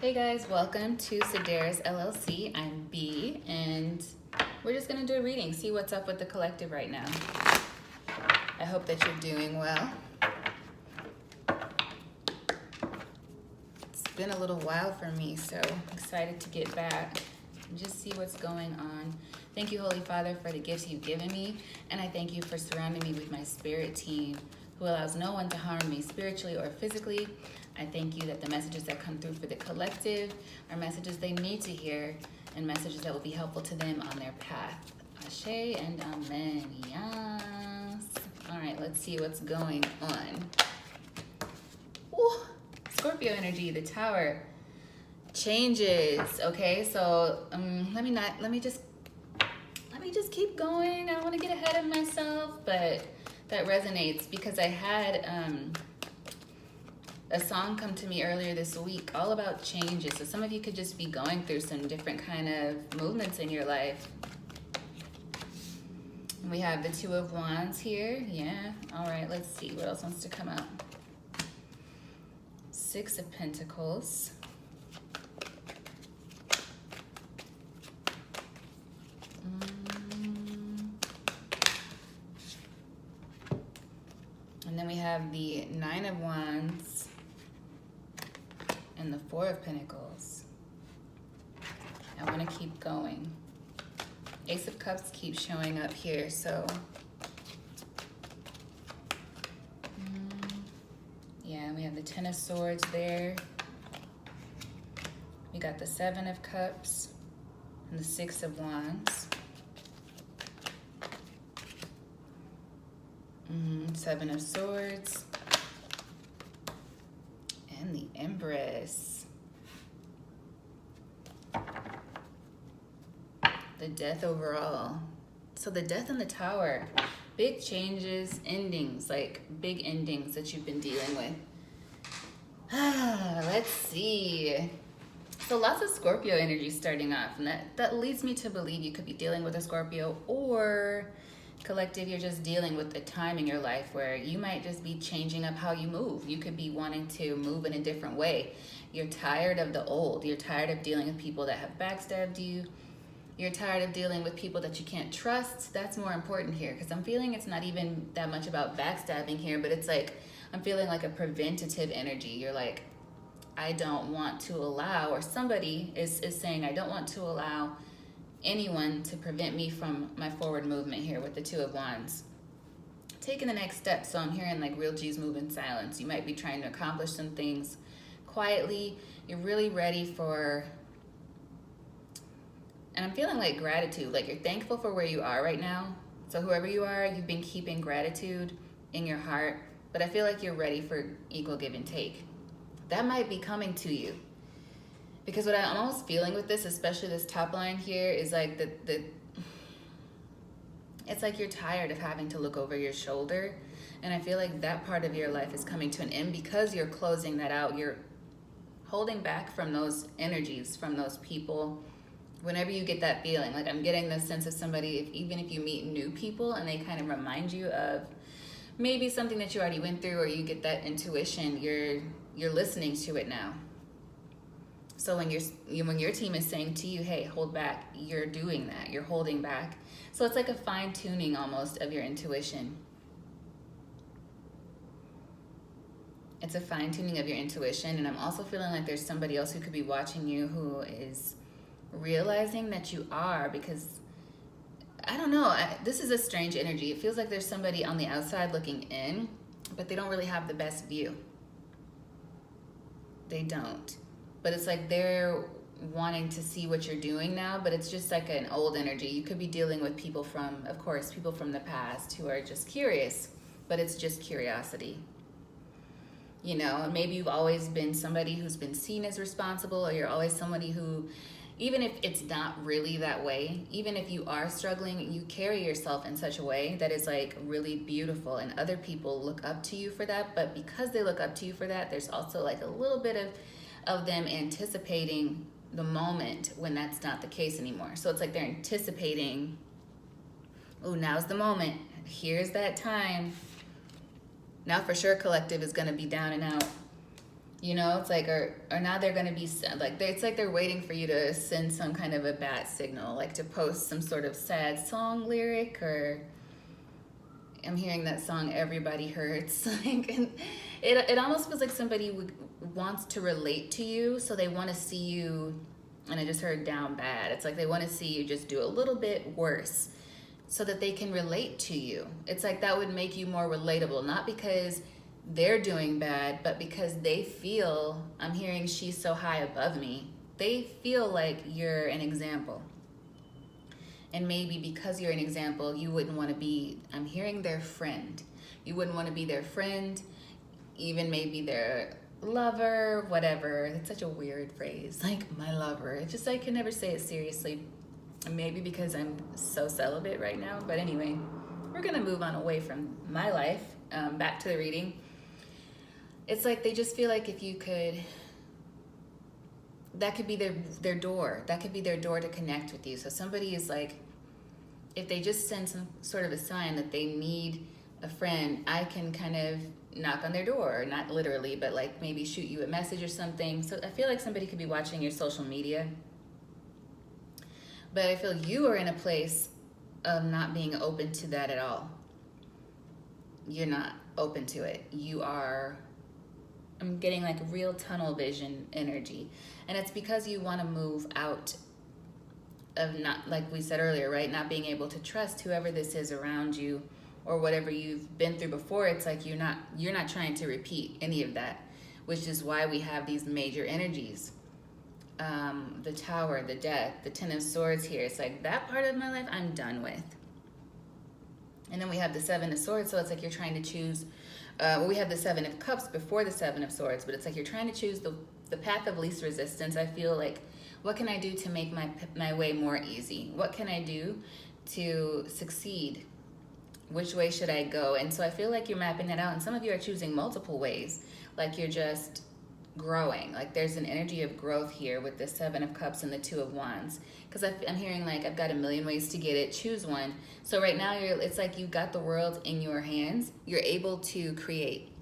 Hey guys, welcome to Sedaris LLC. I'm B, and we're just gonna do a reading, see what's up with the collective right now. I hope that you're doing well. It's been a little while for me, so excited to get back and just see what's going on. Thank you, Holy Father, for the gifts you've given me, and I thank you for surrounding me with my spirit team who allows no one to harm me spiritually or physically. I thank you that the messages that come through for the collective are messages they need to hear and messages that will be helpful to them on their path. Ashe and amen. Yes. All right, let's see what's going on. Ooh, Scorpio energy, the Tower changes. Okay, so let me just keep going. I don't want to get ahead of myself, but that resonates because I had a song come to me earlier this week all about changes. So some of you could just be going through some different kind of movements in your life. And we have the Two of Wands here. Yeah. All right, let's see what else wants to come out. Six of Pentacles. And then we have the Nine of Wands and the Four of Pentacles. I want to keep going. Ace of Cups keeps showing up here, so yeah, we have the Ten of Swords there. We got the Seven of Cups and the Six of Wands. Seven of Swords and the Empress. The Death overall. So the Death in the Tower. Big changes, endings, like big endings that you've been dealing with. Let's see. So lots of Scorpio energy starting off, and that leads me to believe you could be dealing with a Scorpio, or collective, you're just dealing with a time in your life where you might just be changing up how you move. You could be wanting to move in a different way. You're tired of the old. You're tired of dealing with people that have backstabbed you. You're tired of dealing with people that you can't trust. That's more important here, because I'm feeling it's not even that much about backstabbing here, but it's like I'm feeling like a preventative energy. You're like, I don't want to allow, or somebody is saying, I don't want to allow anyone to prevent me from my forward movement here with the Two of Wands. Taking the next step. So I'm hearing like real G's move in silence. You might be trying to accomplish some things quietly. You're really ready for, and I'm feeling like gratitude, like you're thankful for where you are right now. So whoever you are, you've been keeping gratitude in your heart, but I feel like you're ready for equal give and take. That might be coming to you. Because what I'm almost feeling with this, especially this top line here, is like it's like you're tired of having to look over your shoulder. And I feel like that part of your life is coming to an end because you're closing that out. You're holding back from those energies, from those people. Whenever you get that feeling, like I'm getting this sense of somebody, even if you meet new people and they kind of remind you of maybe something that you already went through, or you get that intuition, you're listening to it now. So when your team is saying to you, hey, hold back, you're doing that. You're holding back. So it's like a fine-tuning almost of your intuition. It's a fine-tuning of your intuition. And I'm also feeling like there's somebody else who could be watching you who is realizing that you are, because I don't know, this is a strange energy. It feels like there's somebody on the outside looking in, but they don't really have the best view. They don't. But it's like they're wanting to see what you're doing now, but it's just like an old energy. You could be dealing with people from, of course, people from the past who are just curious, but it's just curiosity. You know, maybe you've always been somebody who's been seen as responsible, or you're always somebody who, even if it's not really that way, even if you are struggling, you carry yourself in such a way that is like really beautiful, and other people look up to you for that. But because they look up to you for that, there's also like a little bit of them anticipating the moment when that's not the case anymore. So it's like they're anticipating, oh, now's the moment. Here's that time. Now for sure collective is going to be down and out. You know, it's like, or now they're going to be, like, it's like they're waiting for you to send some kind of a bat signal, like to post some sort of sad song lyric, or I'm hearing that song "Everybody Hurts." Like, and it almost feels like somebody wants to relate to you, so they want to see you. And I just heard "down bad." It's like they want to see you just do a little bit worse, so that they can relate to you. It's like that would make you more relatable, not because they're doing bad, but because they feel, I'm hearing she's so high above me. They feel like you're an example. And maybe because you're an example, you wouldn't want to be, I'm hearing their friend. You wouldn't want to be their friend, even maybe their lover, whatever. It's such a weird phrase, like my lover. It's just, I can never say it seriously. Maybe because I'm so celibate right now. But anyway, we're going to move on away from my life, back to the reading. It's like they just feel like if you could, that could be their door. That could be their door to connect with you. So somebody is like, if they just send some sort of a sign that they need a friend, I can kind of knock on their door. Not literally, but like maybe shoot you a message or something. So I feel like somebody could be watching your social media. But I feel you are in a place of not being open to that at all. You're not open to it. You are, I'm getting like real tunnel vision energy. And it's because you want to move out of, not, like we said earlier, right? Not being able to trust whoever this is around you or whatever you've been through before. It's like you're not trying to repeat any of that, which is why we have these major energies. The Tower, the Death, the Ten of Swords here. It's like that part of my life I'm done with. And then we have the Seven of Swords, so it's like you're trying to choose, we have the Seven of Cups before the Seven of Swords, but it's like you're trying to choose the path of least resistance. I feel like, what can I do to make my way more easy? What can I do to succeed? Which way should I go? And so I feel like you're mapping that out, and some of you are choosing multiple ways, like you're just growing. Like there's an energy of growth here with the Seven of Cups and the Two of Wands, because I'm hearing like I've got a million ways to get it, choose one. So right now it's like you've got the world in your hands. You're able to create,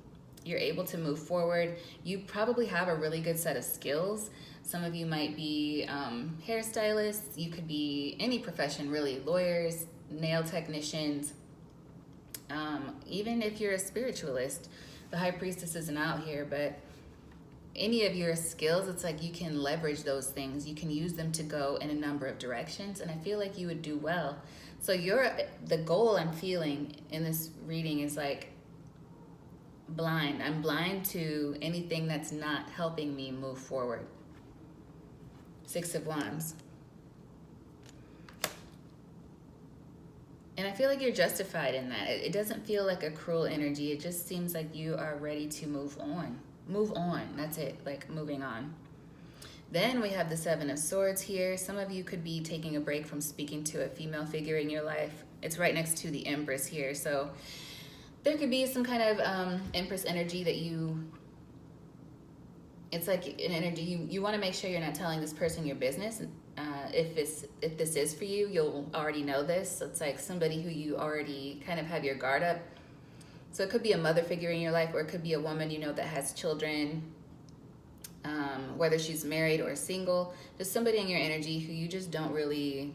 you're able to move forward. You probably have a really good set of skills. Some of you might be hairstylists, you could be any profession really, lawyers, nail technicians, even if you're a spiritualist. The High Priestess isn't out here, but any of your skills, it's like you can leverage those things. You can use them to go in a number of directions, and I feel like you would do well. So the goal I'm feeling in this reading is like blind. I'm blind to anything that's not helping me move forward. Six of Wands. And I feel like you're justified in that. It doesn't feel like a cruel energy. It just seems like you are ready to move on. Move on. That's it. Like moving on. Then we have the Seven of Swords here. Some of you could be taking a break from speaking to a female figure in your life. It's right next to the Empress here. So there could be some kind of Empress energy that it's like an energy, you want to make sure you're not telling this person your business. If this is for you, you'll already know this. So it's like somebody who you already kind of have your guard up. So it could be a mother figure in your life, or it could be a woman you know that has children, whether she's married or single. Just somebody in your energy who you just don't really,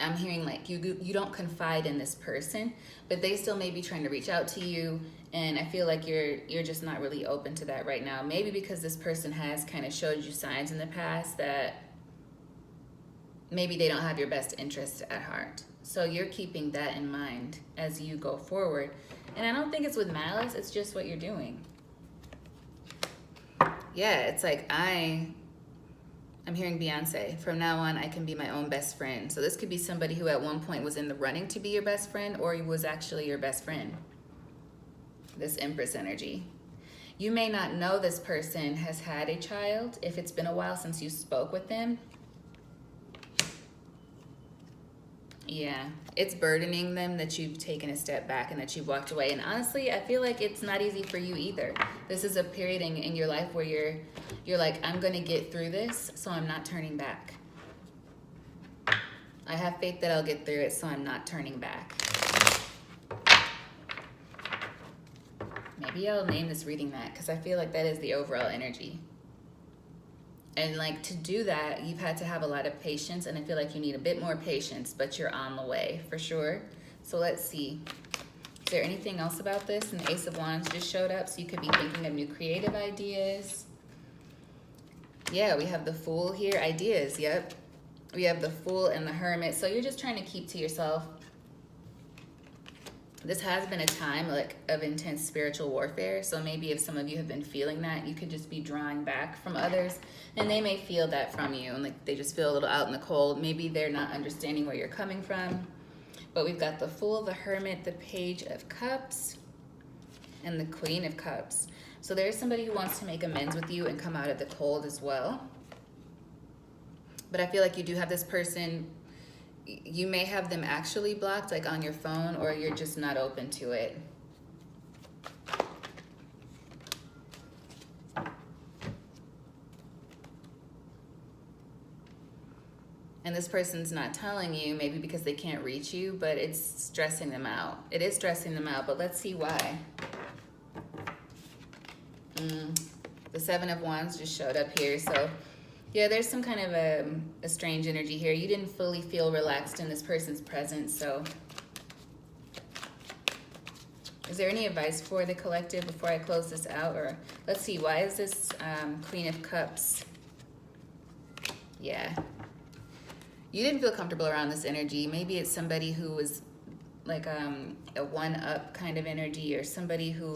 I'm hearing like you don't confide in this person, but they still may be trying to reach out to you, and I feel like you're just not really open to that right now. Maybe because this person has kind of showed you signs in the past that maybe they don't have your best interest at heart. So you're keeping that in mind as you go forward. And I don't think it's with malice, it's just what you're doing. Yeah, it's like I'm hearing Beyonce. From now on, I can be my own best friend. So this could be somebody who at one point was in the running to be your best friend, or was actually your best friend. This Empress energy. You may not know this person has had a child if it's been a while since you spoke with them. Yeah, it's burdening them that you've taken a step back and that you've walked away. And honestly, I feel like it's not easy for you either. This is a period in your life where you're like, I'm going to get through this, so I'm not turning back. I have faith that I'll get through it, so I'm not turning back. Maybe I'll name this reading that, because I feel like that is the overall energy. And like, to do that, you've had to have a lot of patience, and I feel like you need a bit more patience, but you're on the way for sure. So let's see. Is there anything else about this? And the Ace of Wands just showed up, so you could be thinking of new creative ideas. Yeah, we have the Fool here. Ideas, yep. We have the Fool and the Hermit. So you're just trying to keep to yourself. This has been a time like of intense spiritual warfare. So maybe if some of you have been feeling that, you could just be drawing back from others, and they may feel that from you, and like they just feel a little out in the cold. Maybe they're not understanding where you're coming from. But we've got the Fool, the Hermit, the Page of Cups, and the Queen of Cups. So there's somebody who wants to make amends with you and come out of the cold as well. But I feel like you do have this person. You may have them actually blocked, like on your phone, or you're just not open to it. And this person's not telling you, maybe because they can't reach you, but it's stressing them out. It is stressing them out, but let's see why. The Seven of Wands just showed up here, so yeah, there's some kind of a strange energy here. You didn't fully feel relaxed in this person's presence, so. Is there any advice for the collective before I close this out? Or let's see, why is this Queen of Cups? Yeah. You didn't feel comfortable around this energy. Maybe it's somebody who was like a one-up kind of energy, or somebody who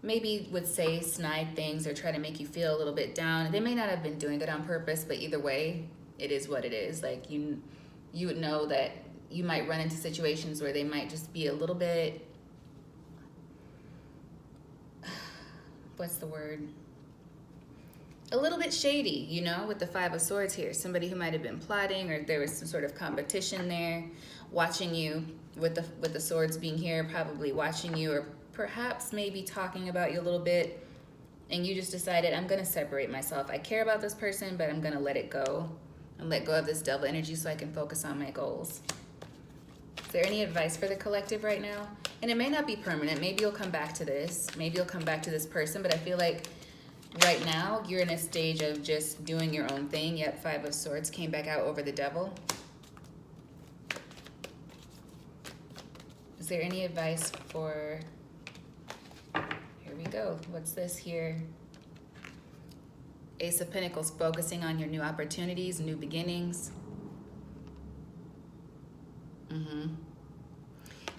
maybe would say snide things or try to make you feel a little bit down. They may not have been doing it on purpose, but either way, it is what it is. Like you would know that you might run into situations where they might just be a little bit, what's the word? A little bit shady, you know, with the Five of Swords here. Somebody who might have been plotting, or there was some sort of competition there, watching you with the swords being here, probably watching you, or perhaps maybe talking about you a little bit, and you just decided, I'm going to separate myself. I care about this person, but I'm going to let it go and let go of this devil energy so I can focus on my goals. Is there any advice for the collective right now? And it may not be permanent. Maybe you'll come back to this. Maybe you'll come back to this person, but I feel like right now you're in a stage of just doing your own thing. Yep, Five of Swords came back out over the devil. Is there any advice for... Here we go. What's this here? Ace of Pentacles, focusing on your new opportunities, new beginnings.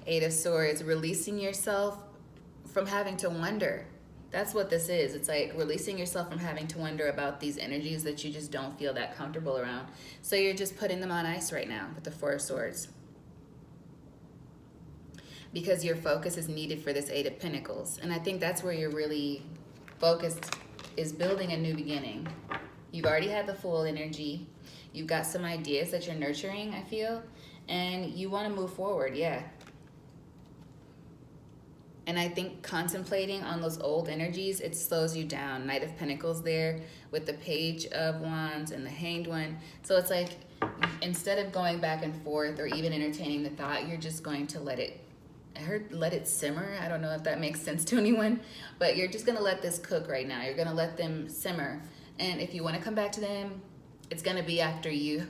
Eight of Swords, releasing yourself from having to wonder. That's what this is. It's like releasing yourself from having to wonder about these energies that you just don't feel that comfortable around. So you're just putting them on ice right now with the Four of Swords, because your focus is needed for this Eight of Pentacles. And I think that's where you're really focused, is building a new beginning. You've already had the Fool energy. You've got some ideas that you're nurturing, I feel, and you want to move forward, yeah. And I think contemplating on those old energies, it slows you down. Knight of Pentacles there with the Page of Wands and the Hanged One. So it's like, instead of going back and forth or even entertaining the thought, you're just going to let it simmer. I don't know if that makes sense to anyone, but you're just gonna let this cook right now. You're gonna let them simmer. And if you wanna come back to them, it's gonna be after you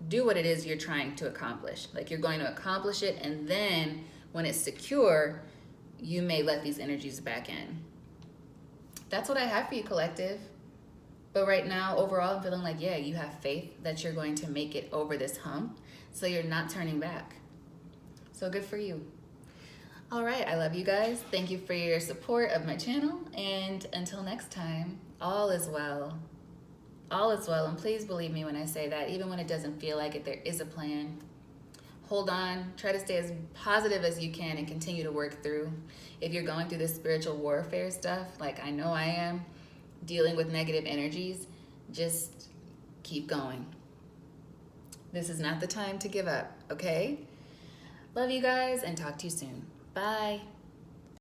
do what it is you're trying to accomplish. Like, you're going to accomplish it, and then when it's secure, you may let these energies back in. That's what I have for you, collective. But right now, overall, I'm feeling like, yeah, you have faith that you're going to make it over this hump, so you're not turning back. So good for you. All right, I love you guys. Thank you for your support of my channel. And until next time, all is well. All is well. And please believe me when I say that, even when it doesn't feel like it, there is a plan. Hold on, try to stay as positive as you can and continue to work through. If you're going through this spiritual warfare stuff, like I know I am, dealing with negative energies, just keep going. This is not the time to give up, okay? Love you guys, and talk to you soon. Bye.